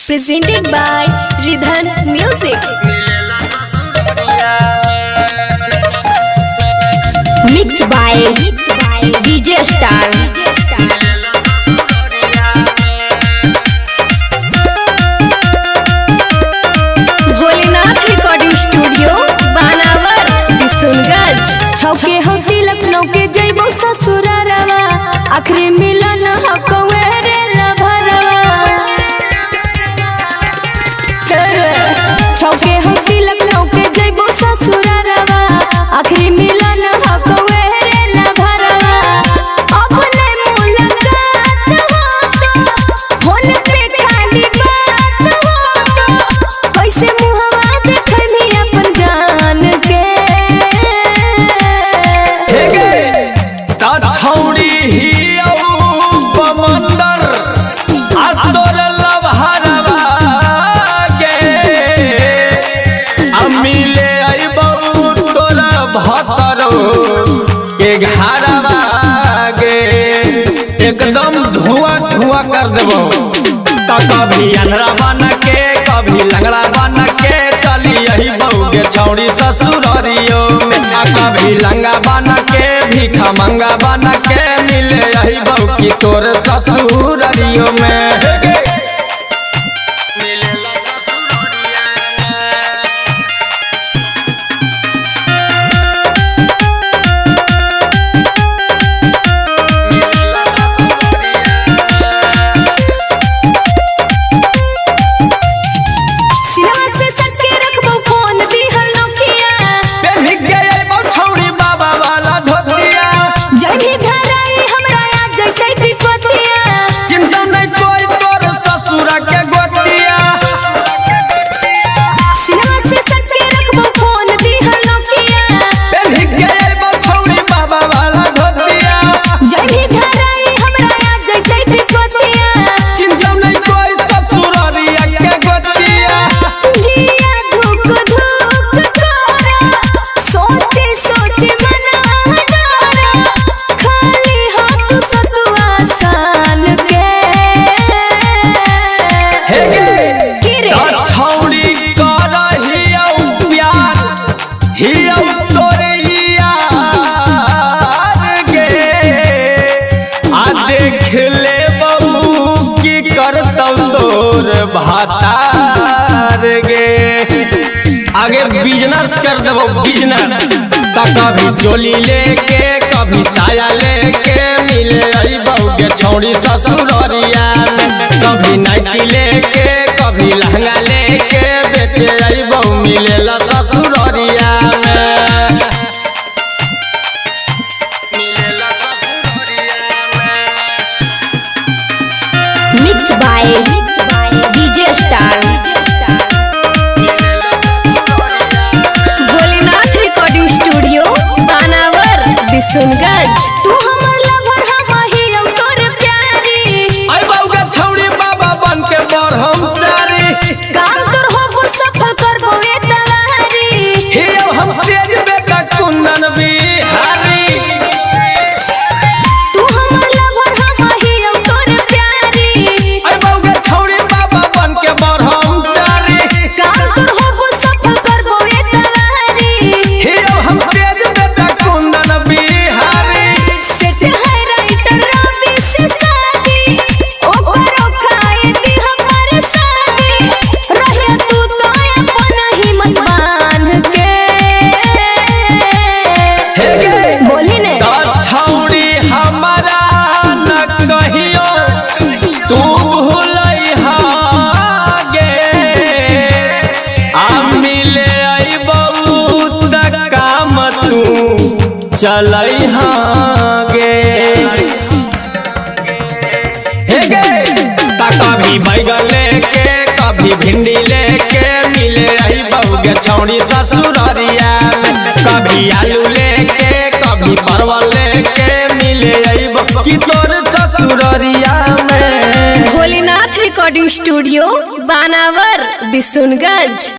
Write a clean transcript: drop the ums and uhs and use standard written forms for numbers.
Presented by Ridhan Music. Mixed by DJ Star. Bholenath recording studio Banawar Bishunganj. छौके हो लखनऊ के जइबो ससुरारवा आखिरी मिलन हो कवेरे लभरवा। छौके हो लखनऊ के जइबो ससुरारवा आखिरी मिलन हो कवेरे लभरवा। अपने मुलाकात हो तो फोन पे खाली बात हो तो कैसे मुहवा देखनी अपन जान के। छौड़ी ही बमंडर तोर लभरवा गे मिले अबू तोर भतरो के घरवा गे एकदम धुआं धुआं कर देबो। तो कभी अंधरा बन के कभी लंगड़ा बन के चली यही बहू गे छौड़ी ससुररियो में। कभी लंगा बन के भीखा मंगा बन के मिले यही बहू की तोर ससुररियो में। भातार गे आगे बिजनेस कर देबो बिजनेस। तो कभी चोली लेके कभी साया लेके मिले आई बहू गे छौड़ी ससुररिया में। कभी नाइटी लेके कभी लहंगा लेके बेचे आई बहू मिले ला ससुररिया में। Mixed by DJ Star. Bholenath recording studio Banawar Bishunganj. तू हमर लवर हम ही हम तोर प्यारी आई बहू गे छौड़ी बाबा बन के ब्रह्मचारी। काम तोर होबो सफल करबो ए तवारी। हे हम तेरी बेटा कुंदन बिहारी। तू हमर लवर हम ही हम तोर प्यारी आई बहू गे छौड़ी बाबा बन के ब्रह्मचारी। काम तोर होबो सफल करबो ए तवारी। हे हम तेरी बेटा कुंदन बिहारी। सेट है राइटर रवि से शादी ओकरो खाए दी हमर शादी। रहे तू तो अपन हिम्मत बांध के। बोली ने तो छौड़ी हमारा न कहियो तू भूलैहा गे मिले आई बहुत काम तू चलैहा गे। हे गे ता कभी बैगन लेके कभी भिंडी लेके मिले आई बहू गे छौड़ी ससुररिया में। कभी आलू लेके कभी परवल लेके मिले आई बहू की तोर ससुररिया में। Bholenath recording studio Banawar Bishunganj.